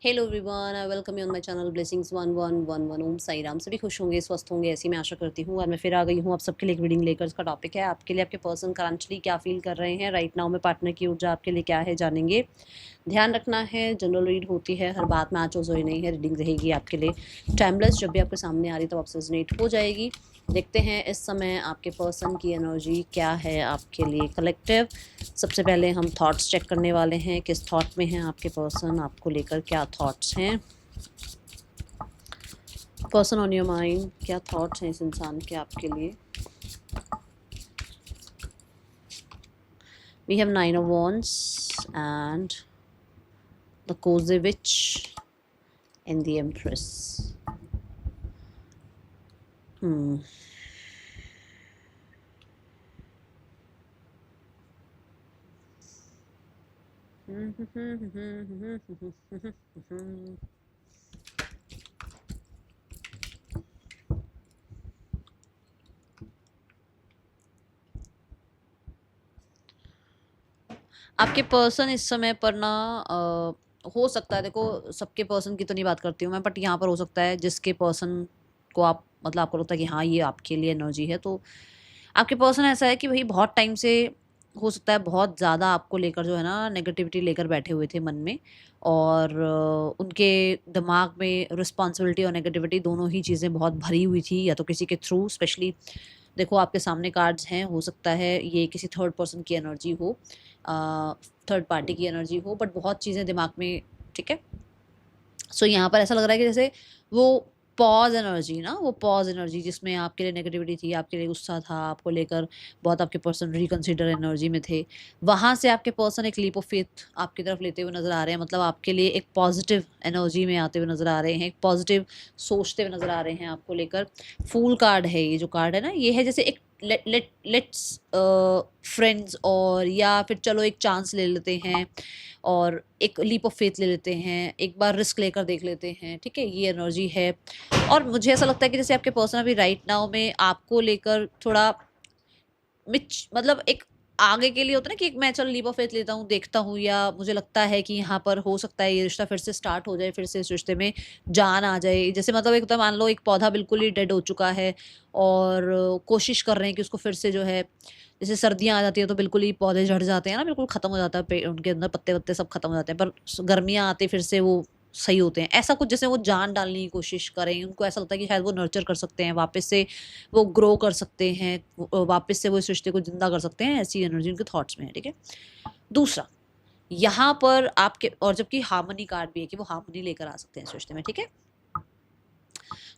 Hello everyone, I welcome you on my channel blessings 1111। ओम साई राम। सभी खुश होंगे, स्वस्थ होंगे, ऐसी मैं आशा करती हूँ। और मैं फिर आ गई हूँ आप सबके लिए एक रीडिंग लेकर। इसका टॉपिक है आपके लिए आपके पर्सन करंटली क्या फील कर रहे हैं राइट नाउ में, पार्टनर की ऊर्जा आपके लिए क्या है जानेंगे। ध्यान रखना है, जनरल रीड होती है, हर बात में आँचो जोई नहीं है। रीडिंग रहेगी आपके लिए टाइमलेस, जब भी आपके सामने आ रही तो आपसे रेजोनेट हो जाएगी। देखते हैं इस समय आपके पर्सन की एनर्जी क्या है आपके लिए कलेक्टिव। सबसे पहले हम थॉट्स चेक करने वाले हैं, किस थॉट में हैं आपके पर्सन, आपको लेकर क्या थॉट्स हैं। पर्सन ऑन योर माइंड, क्या थॉट्स हैं इस इंसान के आपके लिए। We have 9 of wands and the cozy witch and the empress. आपके पर्सन इस समय पर ना हो सकता है, देखो सबके पर्सन की तो नहीं बात करती हूँ मैं, बट यहाँ पर हो सकता है जिसके पर्सन को आप मतलब आपको लगता है कि हाँ ये आपके लिए एनर्जी है, तो आपके पर्सन ऐसा है कि भाई बहुत टाइम से हो सकता है बहुत ज़्यादा आपको लेकर जो है ना नेगेटिविटी लेकर बैठे हुए थे मन में। और उनके दिमाग में रिस्पॉन्सिबिलिटी और नेगेटिविटी दोनों ही चीज़ें बहुत भरी हुई थी, या तो किसी के थ्रू स्पेशली। देखो आपके सामने कार्ड्स हैं, हो सकता है ये किसी थर्ड पर्सन की एनर्जी हो, थर्ड पार्टी की एनर्जी हो, बट बहुत चीज़ें दिमाग में। ठीक है, सो यहाँ पर ऐसा लग रहा है कि जैसे वो पॉज एनर्जी ना, वो पॉज एनर्जी जिसमें आपके लिए नेगेटिविटी थी, आपके लिए गुस्सा था, आपको लेकर बहुत आपके पर्सन रिकंसिडर एनर्जी में थे, वहाँ से आपके पर्सन एक लीप ऑफ फेथ आपकी तरफ लेते हुए नज़र आ रहे हैं। मतलब आपके लिए एक पॉजिटिव एनर्जी में आते हुए नज़र आ रहे हैं, एक पॉजिटिव सोचते हुए नज़र आ रहे हैं आपको लेकर। फूल कार्ड है ये जो कार्ड है ना, ये है जैसे एक लेट्स फ्रेंड्स, और या फिर चलो एक चांस ले लेते हैं और एक लीप ऑफ फेथ ले लेते हैं, एक बार रिस्क लेकर देख लेते हैं। ठीक है, ये एनर्जी है। और मुझे ऐसा लगता है कि जैसे आपके पर्सन अभी राइट नाउ में आपको लेकर थोड़ा मतलब एक आगे के लिए होता है ना कि एक मैं चलो लीप ऑफ फेथ लेता हूँ, देखता हूँ, या मुझे लगता है कि यहाँ पर हो सकता है ये रिश्ता फिर से स्टार्ट हो जाए, फिर से इस रिश्ते में जान आ जाए। जैसे मतलब एक तो मान लो एक पौधा बिल्कुल ही डेड हो चुका है और कोशिश कर रहे हैं कि उसको फिर से जो है, जैसे सर्दियाँ आ जाती है तो बिल्कुल ही पौधे झड़ जाते हैं ना, बिल्कुल खत्म हो जाता है उनके अंदर पत्ते वत्ते सब खत्म हो जाते हैं, पर गर्मियाँ आते फिर से वो सही होते हैं। ऐसा कुछ जैसे वो जान डालने की कोशिश करें, उनको ऐसा लगता है कि शायद वो नर्चर कर सकते हैं वापस से, वो ग्रो कर सकते हैं, वापस से वो इस रिश्ते को जिंदा कर सकते हैं। ऐसी एनर्जी उनके थॉट्स में है। ठीक है, दूसरा यहाँ पर आपके, और जबकि हार्मनी कार्ड भी है कि वो हार्मनी लेकर आ सकते हैं इस रिश्ते में। ठीक है,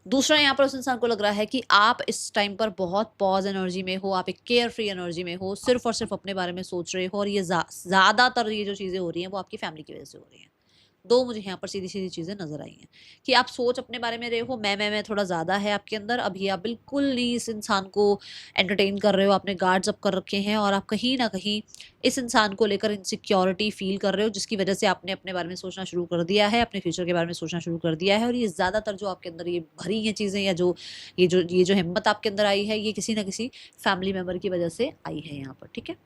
दूसरा यहाँ पर उस इंसान को लग रहा है कि आप इस टाइम पर बहुत पॉज एनर्जी में हो, आप एक केयर फ्री एनर्जी में हो, सिर्फ और सिर्फ अपने बारे में सोच रहे हो, और ये ज़्यादातर ये जो चीज़ें हो रही हैं वो आपकी फैमिली की वजह से हो रही हैं। दो मुझे यहाँ पर सीधी-सीधी चीज़ें नज़र आई हैं कि आप सोच अपने बारे में रहे हो, मैं थोड़ा ज़्यादा है आपके अंदर। अभी आप बिल्कुल नहीं इस इंसान को एंटरटेन कर रहे हो, आपने गार्ड्स अप कर रखे हैं, और आप कहीं न कहीं इस इंसान को लेकर इनसिक्योरिटी फ़ील कर रहे हो, जिसकी वजह से आपने अपने बारे में सोचना शुरू कर दिया है, अपने फ्यूचर के बारे में सोचना शुरू कर दिया है। और ये ज़्यादातर जो आपके अंदर ये भरी हैं चीज़ें, या जो ये जो हिम्मत आपके अंदर आई है, ये किसी न किसी फैमिली मेंबर की वजह से आई है यहाँ पर। ठीक है,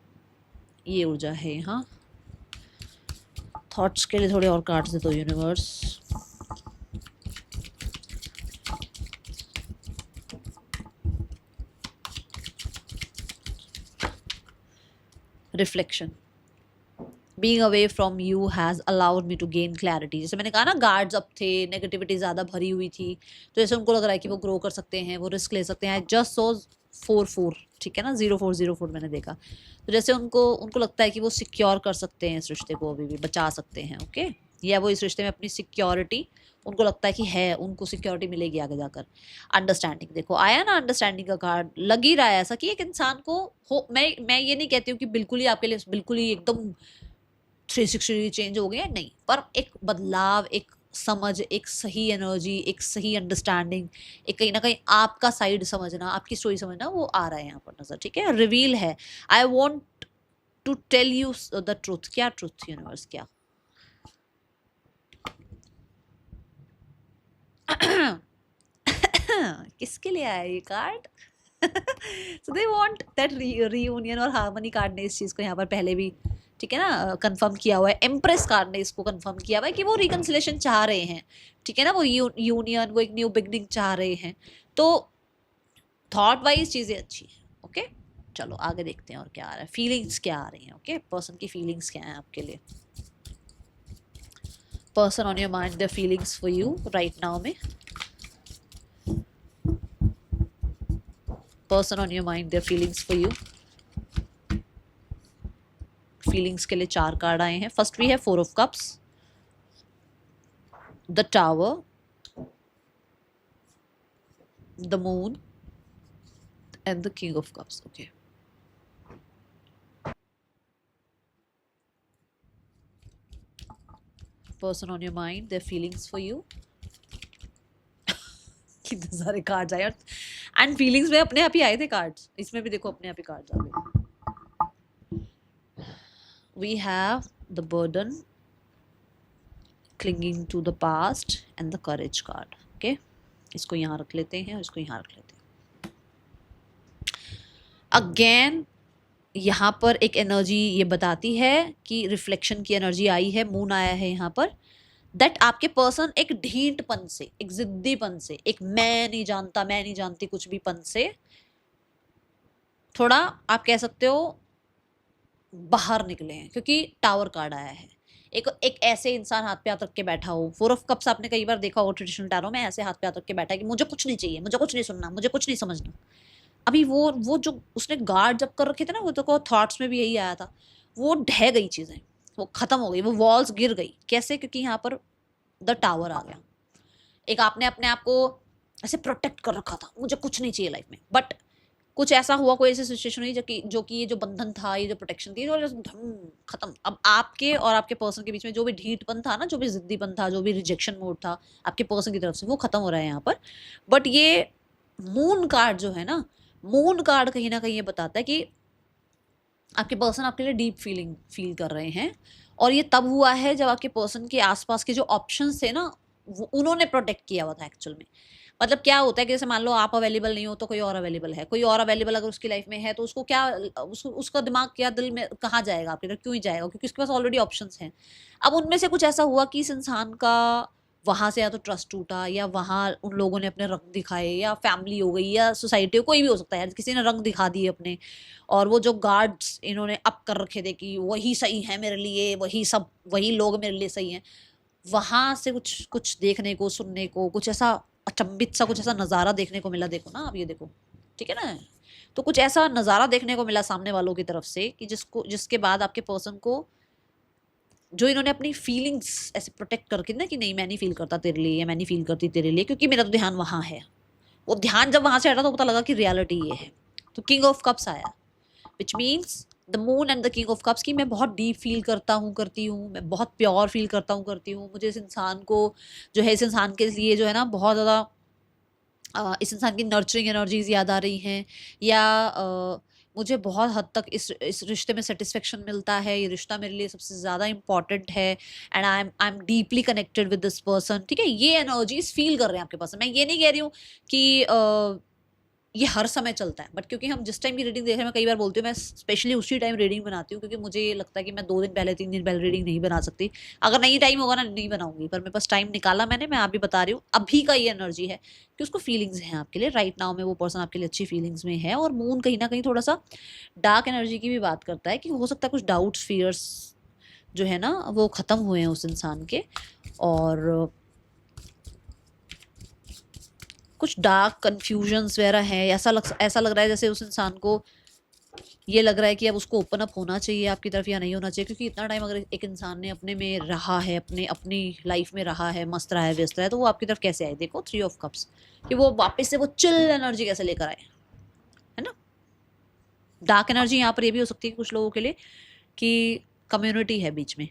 ये ऊर्जा है यहाँ। थॉट्स के लिए थोड़े और कार्ड्स दे दो universe. Reflection, being away from you has allowed me to gain clarity. जैसे मैंने कहा ना, गार्ड्स अप थे, नेगेटिविटी ज़्यादा भरी हुई थी, तो जैसे उनको लग रहा है कि वो ग्रो कर सकते हैं, वो रिस्क ले सकते हैं। जस्ट सो 4-4, ठीक है ना, 0404 मैंने देखा, तो जैसे उनको उनको लगता है कि वो सिक्योर कर सकते हैं इस रिश्ते को, अभी भी बचा सकते हैं। ओके, या वो इस रिश्ते में अपनी सिक्योरिटी, उनको लगता है कि है, उनको सिक्योरिटी मिलेगी आगे जाकर। अंडरस्टैंडिंग, देखो आया ना अंडरस्टैंडिंग का कार्ड, लग ही रहा है ऐसा कि एक इंसान को हो। मैं ये नहीं कहती हूँ कि बिल्कुल ही आपके लिए बिल्कुल ही एकदम 360 चेंज हो गए हैं, नहीं, पर एक बदलाव, एक समझ, एक सही एनर्जी, एक सही अंडरस्टैंडिंग, एक कहीं ना कहीं आपका साइड समझना, आपकी स्टोरी समझना, वो आ रहा है यहाँ पर नजर। ठीक है, रिवील है। I want to tell you the truth. क्या ट्रूथ यूनिवर्स, क्या किसके लिए आया ये card? So they want that reunion, और हार्मनी कार्ड ने इस चीज को यहाँ पर पहले भी ठीक है ना, कंफर्म किया हुआ है। एम्प्रेस कार्ड ने इसको कंफर्म किया हुआ है कि वो रिकंसिलेशन चाह रहे हैं, ठीक है ना, वो यूनियन, वो एक न्यू बिगनिंग चाह रहे हैं। तो थॉट वाइज चीजें अच्छी है। ओके, चलो आगे देखते हैं और क्या आ रहा है, फीलिंग्स क्या आ रही हैं। ओके, पर्सन की फीलिंग्स क्या है आपके लिए। Person on your mind, their feelings for you right now में। Person on your mind, their feelings for you. Feelings के लिए 4 कार्ड आए हैं। फर्स्ट वी है 4 of cups, the tower, the moon and the king of cups. Okay, person on your mind, their feelings for you. कितने सारे cards आए, and feelings में अपने आप ही आए थे कार्ड्स, इसमें भी देखो अपने आप ही कार्ड्स आ गए। We have the burden, clinging to the past and the courage card. Okay, इसको यहाँ रख लेते हैं और इसको यहाँ रख लेते हैं। अगेन यहाँ पर एक एनर्जी ये बताती है कि रिफ्लेक्शन की एनर्जी आई है, मून आया है यहाँ पर, दैट आपके पर्सन एक ढीठपन से, एक जिद्दीपन से, एक मैं नहीं जानता, मैं नहीं जानती कुछ भी पन से थोड़ा आप कह सकते हो बाहर निकले हैं, क्योंकि टावर कार्ड आया है। एक ऐसे इंसान हाथ पे हाथ रख के बैठा हो। 4 ऑफ कप्स आपने कई बार देखा हो ट्रेडिशनल टैरो में, ऐसे हाथ पे हाथ रख के बैठा है कि मुझे कुछ नहीं चाहिए, मुझे कुछ नहीं सुनना, मुझे कुछ नहीं समझना। अभी वो जो उसने गार्ड जब कर रखे थे ना, वो तो थॉट्स में भी यही आया था, वो ढह गई चीजें, वो खत्म हो गई, वो वॉल्स गिर गई। कैसे? क्योंकि यहाँ पर द टावर आ गया। एक आपने अपने आप को ऐसे प्रोटेक्ट कर रखा था, मुझे कुछ नहीं चाहिए लाइफ में, बट कुछ ऐसा हुआ, कोई ऐसी सिचुएशन हुई जो कि ये जो बंधन था, ये जो प्रोटेक्शन थी, जो खत्म। अब आपके और आपके पर्सन के बीच में जो भी ढीठपन था ना, जो भी जिद्दीपन था, जो भी रिजेक्शन मोड था आपके पर्सन की तरफ से, वो खत्म हो रहा है यहाँ पर। बट ये मून कार्ड जो है ना, मून कार्ड कहीं ना कहीं ये बताता है कि आपके पर्सन आपके लिए डीप फील कर रहे हैं। और ये तब हुआ है जब आपके पर्सन के आसपास के जो ऑप्शंस थे ना, उन्होंने प्रोटेक्ट किया हुआ था एक्चुअल में। मतलब क्या होता है कि जैसे मान लो आप अवेलेबल नहीं हो तो कोई और अवेलेबल है, कोई और अवेलेबल अगर उसकी लाइफ में है तो उसको क्या, उसका दिमाग क्या, दिल में कहाँ जाएगा आपके तरफ, क्यों ही जाएगा, क्योंकि उसके पास ऑलरेडी ऑप्शंस हैं। अब उनमें से कुछ ऐसा हुआ कि इस इंसान का वहां से या तो ट्रस्ट टूटा, या वहां उन लोगों ने अपने रंग दिखाए, या फैमिली हो गई, या सोसाइटी, कोई भी हो सकता है, किसी ने रंग दिखा दिए अपने। और वो जो गार्ड्स इन्होंने अप कर रखे थे कि वही सही है मेरे लिए, वही सब, वही लोग मेरे लिए सही हैं, वहां से कुछ कुछ देखने को, सुनने को, कुछ ऐसा अचंभित सा कुछ ऐसा नज़ारा देखने को मिला। देखो ना आप, ये देखो, ठीक है ना। तो कुछ ऐसा नज़ारा देखने को मिला सामने वालों की तरफ से कि जिसके बाद आपके पर्सन को, जो इन्होंने अपनी फीलिंग्स ऐसे प्रोटेक्ट करके ना, कि नहीं मैं नहीं फील करता तेरे लिए, या मैं नहीं फील करती तेरे लिए, क्योंकि मेरा तो ध्यान वहाँ है। वो ध्यान जब वहां से हटा तो पता लगा कि रियलिटी ये है। तो किंग ऑफ कप्स आया, which means the moon and the king of cups, की मैं बहुत डीप फील करता हूँ, करती हूँ, मैं बहुत प्योर फील करता हूँ, करती हूँ। मुझे इस इंसान को जो है, इस इंसान के लिए जो है ना, बहुत ज़्यादा इस इंसान की नर्चरिंग एनर्जीज याद आ रही हैं, या मुझे बहुत हद तक इस रिश्ते में सेटिस्फेक्शन मिलता है, ये रिश्ता मेरे लिए सबसे ज़्यादा इंपॉर्टेंट है, and I am deeply connected with this person. ठीक है, ये एनर्जीज फील कर रहे हैं आपके पर्सन। मैं ये नहीं कह रही हूँ कि ये हर समय चलता है, बट क्योंकि हम जिस टाइम की रीडिंग देख रहे हैं, मैं कई बार बोलती हूँ, मैं स्पेशली उसी टाइम रीडिंग बनाती हूँ, क्योंकि मुझे ये लगता है कि मैं 2 दिन पहले, 3 दिन पहले रीडिंग नहीं बना सकती। अगर नहीं टाइम होगा ना, नहीं बनाऊंगी, पर मेरे पास टाइम निकाला मैंने, मैं आप भी बता रही हूँ। अभी का ये एनर्जी है कि उसको फीलिंग्स हैं आपके लिए राइट नाउ में, वो पर्सन आपके लिए अच्छी फीलिंग्स में है। और मून कहीं ना कहीं थोड़ा सा डार्क एनर्जी की भी बात करता है, कि हो सकता है कुछ डाउट्स, फियर्स जो है ना, वो ख़त्म हुए हैं उस इंसान के, और कुछ डार्क कन्फ्यूजन्स वगैरह हैं। ऐसा लग रहा है जैसे उस इंसान को ये लग रहा है कि अब उसको ओपन अप होना चाहिए आपकी तरफ, या नहीं होना चाहिए। क्योंकि इतना टाइम अगर एक इंसान ने अपने में रहा है, अपनी लाइफ में रहा है, मस्त रहा है, व्यस्त रहा है, तो वो आपकी तरफ कैसे आए। देखो 3 ऑफ कप्स, कि वो वापस से वो चिल एनर्जी कैसे लेकर आए, है ना। डार्क एनर्जी यहाँ पर ये भी हो सकती है कुछ लोगों के लिए कि कम्युनिटी है बीच में,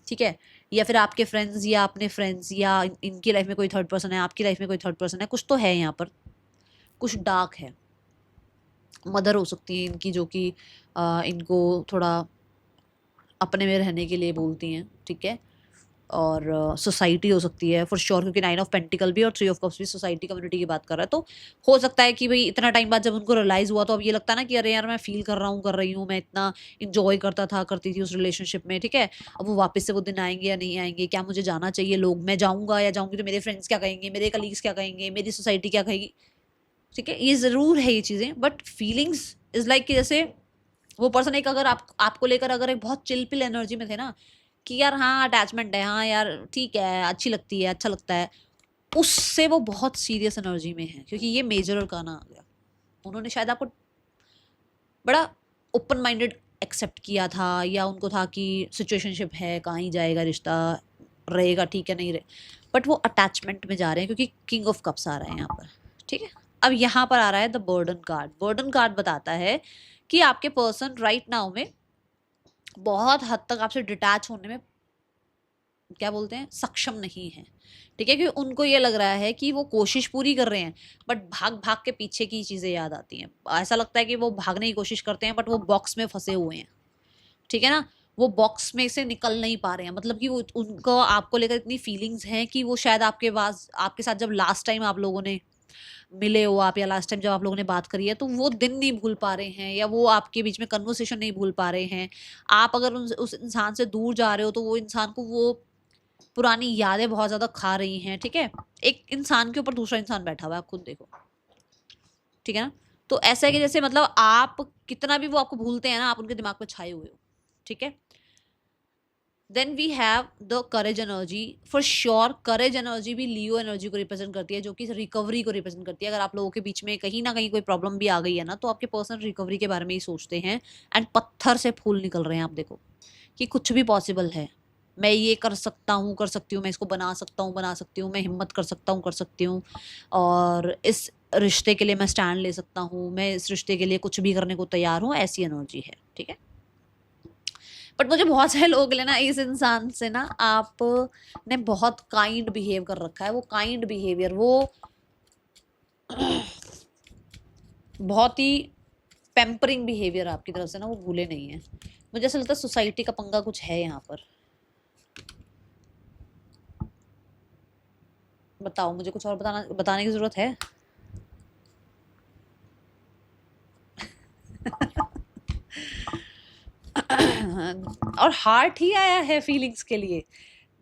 ठीक है, या फिर आपके फ्रेंड्स, या अपने फ्रेंड्स, या इनकी लाइफ में कोई थर्ड पर्सन है, आपकी लाइफ में कोई थर्ड पर्सन है, कुछ तो है यहाँ पर, कुछ डार्क है। मदर हो सकती है इनकी, जो कि इनको थोड़ा अपने में रहने के लिए बोलती हैं, ठीक है। और सोसाइटी हो सकती है फॉर श्योर, क्योंकि 9 ऑफ पेंटिकल भी और 3 ऑफ कप्स भी सोसाइटी कम्युनिटी की बात कर रहा है। तो हो सकता है कि भाई इतना टाइम बाद जब उनको रियलाइज़ हुआ तो अब ये लगता है ना कि अरे यार मैं फ़ील कर रहा हूँ, कर रही हूँ, मैं इतना एन्जॉय करता था, करती थी उस रिलेशनशिप में, ठीक है? अब वो वापस से वो दिन आएँगे या नहीं आएँगे? क्या मुझे जाना चाहिए? लोग मैं जाऊँगा या जाऊँगी तो मेरे फ्रेंड्स क्या कहेंगे? मेरे कलीग्स क्या कहेंगे? मेरी सोसाइटी क्या कहेगी? ठीक है? ये ज़रूर है ये चीज़ें, बट फीलिंग्स इज़ लाइक कि जैसे वो पर्सन एक अगर आपको लेकर अगर एक बहुत चिल पिल एनर्जी में थे ना कि यार हाँ अटैचमेंट है, हाँ यार ठीक है, अच्छी लगती है, अच्छा लगता है, उससे वो बहुत सीरियस एनर्जी में है, क्योंकि ये मेजर अरकाना आ गया। उन्होंने शायद आपको बड़ा ओपन माइंडेड एक्सेप्ट किया था, या उनको था कि सिचुएशनशिप है, कहाँ ही जाएगा रिश्ता, रहेगा ठीक है, नहीं रहे, बट वो अटैचमेंट में जा रहे हैं क्योंकि किंग ऑफ कप्स आ रहा है यहाँ पर। ठीक है, अब यहाँ पर आ रहा है the burden card. Burden card बताता है कि आपके पर्सन राइट नाउ में बहुत हद तक आपसे डिटैच होने में क्या बोलते हैं सक्षम नहीं है। ठीक है, क्योंकि उनको ये लग रहा है कि वो कोशिश पूरी कर रहे हैं बट भाग भाग के पीछे की चीज़ें याद आती हैं। ऐसा लगता है कि वो भागने की कोशिश करते हैं बट वो बॉक्स में फंसे हुए हैं। ठीक है ना, वो बॉक्स में से निकल नहीं पा रहे हैं, मतलब कि वो उनको आपको लेकर इतनी फीलिंग्स हैं कि वो शायद आपके साथ जब लास्ट टाइम आप लोगों ने मिले हो आप, या लास्ट टाइम जब आप लोगों ने बात करी है, तो वो दिन नहीं भूल पा रहे हैं, या वो आपके बीच में कन्वर्सेशन नहीं भूल पा रहे हैं। आप अगर उस इंसान से दूर जा रहे हो तो वो इंसान को वो पुरानी यादें बहुत ज़्यादा खा रही हैं। ठीक है, एक इंसान के ऊपर दूसरा इंसान बैठा हुआ है, आप खुद देखो। ठीक है ना, तो ऐसा है कि जैसे मतलब आप कितना भी वो आपको भूलते हैं ना, आप उनके दिमाग में छाए हुए हो। ठीक है, then we have the courage energy. For sure courage energy भी लियो एनर्जी को रिप्रेजेंट करती है, जो कि रिकवरी को रिप्रेजेंट करती है। अगर आप लोगों के बीच में कहीं ना कहीं कोई प्रॉब्लम भी आ गई है ना, तो आपके पर्सन रिकवरी के बारे में ही सोचते हैं, एंड पत्थर से फूल निकल रहे हैं। आप देखो कि कुछ भी पॉसिबल है, मैं ये कर सकता हूँ, कर सकती हूँ, मैं इसको बना सकता हूँ, बना सकती हूँ, मैं हिम्मत कर सकता हूँ, कर सकती हूँ, और इस रिश्ते के लिए मैं स्टैंड ले सकता हूँ, मैं इस रिश्ते के लिए कुछ भी करने को तैयार हूँ, ऐसी एनर्जी है। ठीक है, बट मुझे बहुत सारे लोग लेना इस इंसान से ना आप ने बहुत काइंड बिहेव कर रखा है। वो काइंड बिहेवियर वो बहुत ही पैम्परिंग बिहेवियर आपकी तरफ से ना वो भूले नहीं है। मुझे ऐसा लगता है सोसाइटी का पंगा कुछ है यहाँ पर। बताओ, मुझे कुछ और बताने की जरूरत है? और हार्ट ही आया है फीलिंग्स के लिए।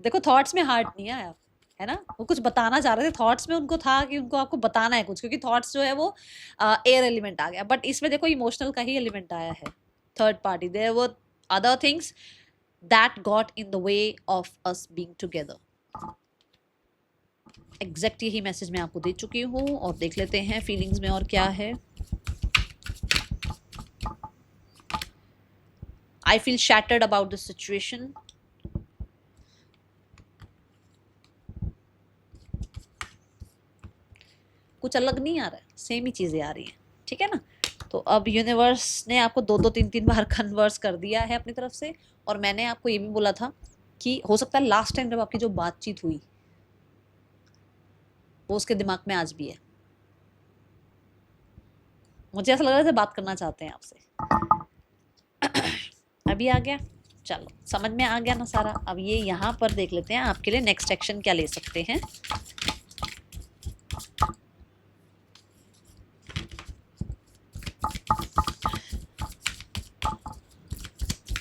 देखो थॉट्स में हार्ट नहीं आया है ना, वो कुछ बताना चाह रहे थे थॉट्स में, उनको था कि उनको आपको बताना है कुछ, क्योंकि थॉट्स जो है वो एयर एलिमेंट आ गया, बट इसमें देखो इमोशनल का ही एलिमेंट आया है, third party. There were other things that got in the way of us being together. Exact यही मैसेज मैं आपको दे चुकी हूँ, और देख लेते हैं फीलिंग्स में और क्या है। I feel shattered about the situation. कुछ अलग नहीं आ रहा है, सेम ही चीजें आ रही हैं। ठीक है ना, तो अब यूनिवर्स ने आपको 2-3 बार कन्वर्स कर दिया है अपनी तरफ से, और मैंने आपको ये भी बोला था कि हो सकता है लास्ट टाइम जब आपकी जो बातचीत हुई वो उसके दिमाग में आज भी है। मुझे ऐसा लग रहा है बात करना चाहते हैं आपसे। अभी आ गया, चलो समझ में आ गया ना सारा। अब ये यहाँ पर देख लेते हैं आपके लिए नेक्स्ट एक्शन क्या ले सकते हैं।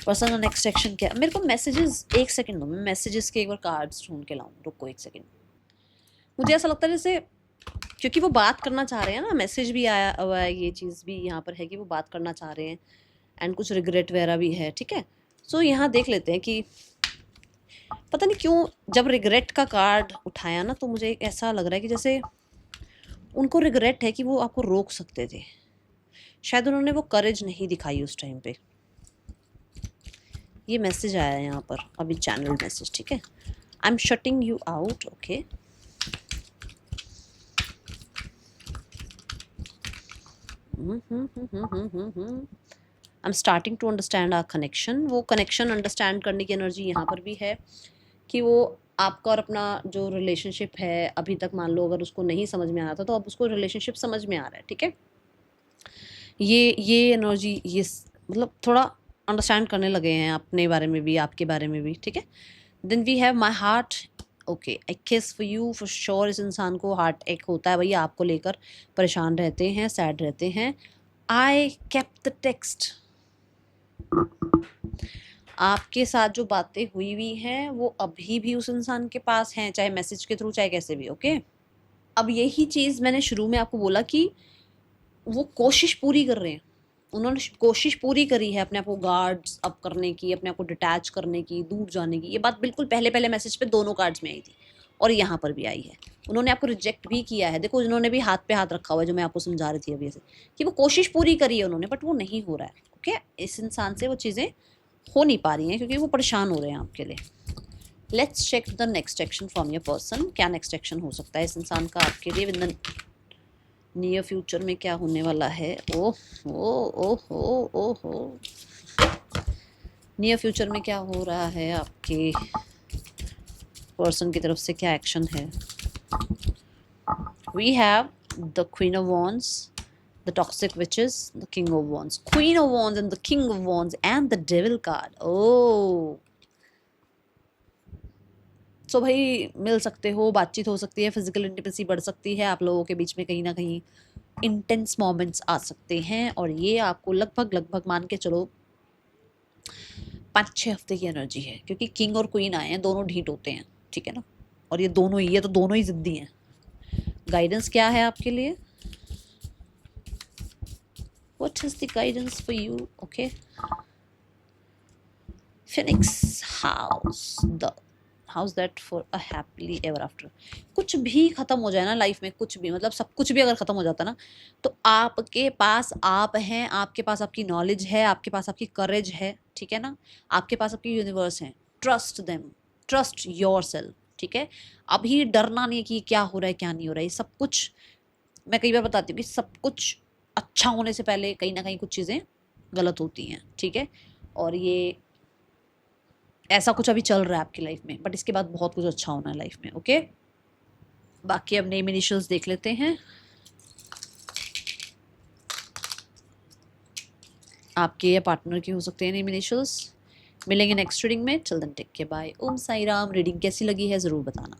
पर्सन और नेक्स्ट एक्शन क्या। मेरे को मैसेजेस, एक सेकंड दो, मैं मैसेजेस के एक बार कार्ड्स ढूंढ के लाऊं, रुको एक सेकंड। मुझे ऐसा लगता है जैसे क्योंकि वो बात करना चाह रहे हैं ना, मैसेज भी आया हुआ है, ये चीज़ भी यहाँ पर है कि वो बात करना चाह रहे हैं, एंड कुछ रिग्रेट वगैरह भी है। ठीक है, सो यहाँ देख लेते हैं कि पता नहीं क्यों जब रिग्रेट का कार्ड उठाया ना, तो मुझे ऐसा लग रहा है कि जैसे उनको रिग्रेट है कि वो आपको रोक सकते थे, शायद उन्होंने वो करेज नहीं दिखाई उस टाइम पे। ये मैसेज आया है यहाँ पर अभी, चैनल मैसेज। ठीक है, I am shutting you out. Okay, I am starting to understand our connection. वो कनेक्शन अंडरस्टैंड करने की एनर्जी यहाँ पर भी है कि वो आपका और अपना जो रिलेशनशिप है, अभी तक मान लो अगर उसको नहीं समझ में आ रहा था तो अब उसको रिलेशनशिप समझ में आ रहा है। ठीक है, ये एनर्जी, ये मतलब थोड़ा अंडरस्टैंड करने लगे हैं अपने बारे में भी, आपके बारे में भी। ठीक है, then we have my heart, okay I kiss for you, for sure इस इंसान को हार्ट एक होता है भैया, आपको लेकर परेशान रहते हैं, सैड रहते हैं। आई केप्ट द टेक्स्ट, आपके साथ जो बातें हुई हुई हैं वो अभी भी उस इंसान के पास हैं, चाहे मैसेज के थ्रू चाहे कैसे भी, ओके। अब यही चीज़ मैंने शुरू में आपको बोला कि वो कोशिश पूरी कर रहे हैं, उन्होंने कोशिश पूरी करी है अपने आप को गार्ड्स अप करने की, अपने आप को डिटैच करने की, दूर जाने की। ये बात बिल्कुल पहले पहले मैसेज पे दोनों कार्ड्स में आई थी और यहाँ पर भी आई है। उन्होंने आपको रिजेक्ट भी किया है, देखो उन्होंने भी हाथ पे हाथ रखा हुआ है, जो मैं आपको समझा रही थी अभी ऐसे, कि वो कोशिश पूरी करी है उन्होंने, बट वो नहीं हो रहा है, ओके। इस इंसान से वो चीज़ें हो नहीं पा रही हैं क्योंकि वो परेशान हो रहे हैं आपके लिए। Let's check the next action from your person. क्या नेक्स्ट एक्शन हो सकता है इस इंसान का आपके लिए विद इन नियर फ्यूचर में, क्या होने वाला है? ओह ओ हो ओ हो, नियर फ्यूचर में क्या हो रहा है आपके पर्सन की तरफ से, क्या एक्शन है? We have the queen of wands, the toxic witches, the king of wands, queen of wands and the king of wands and the devil card. Oh, so भाई मिल सकते हो, बातचीत हो सकती है, फिजिकल इंटीमेसी बढ़ सकती है, आप लोगों के बीच में कहीं ना कहीं इंटेंस मोमेंट्स आ सकते हैं, और ये आपको लगभग मान के चलो 5-6 हफ्ते की एनर्जी है, क्योंकि किंग और क्वीन आए हैं, दोनों ढीठ होते हैं, ठीक है ना, और ये दोनों ही, ये तो दोनों ही जिद्दी हैं। गाइडेंस क्या है आपके लिए? What is the guidance for you? Okay. Phoenix house, the house that for a happily ever after. कुछ भी खत्म हो जाए ना लाइफ में, कुछ भी मतलब सब कुछ भी अगर खत्म हो जाता ना, तो आपके पास आप हैं, आपके पास आपकी नॉलेज है, आपके पास आपकी करेज है, ठीक है ना, आपके पास आपकी यूनिवर्स है। Trust them, trust your self, ठीक है। अभी डरना नहीं कि क्या हो रहा है क्या नहीं हो रहा है, ये सब कुछ मैं कई बार बताती हूँ कि सब कुछ अच्छा होने से पहले कहीं ना कहीं कुछ चीज़ें गलत होती हैं, ठीक है। और ये ऐसा कुछ अभी चल रहा है आपकी लाइफ में, बट इसके बाद बहुत कुछ अच्छा होना है लाइफ में, ओके। बाकी अब नेम इनिशियल्स देख लेते हैं। आपके या पार्टनर के हो सकते हैं नेम इनिशियल्स। मिलेंगे नेक्स्ट रीडिंग में, चल देन टेक केयर, बाय, ओम साई राम। रीडिंग कैसी लगी है ज़रूर बताना।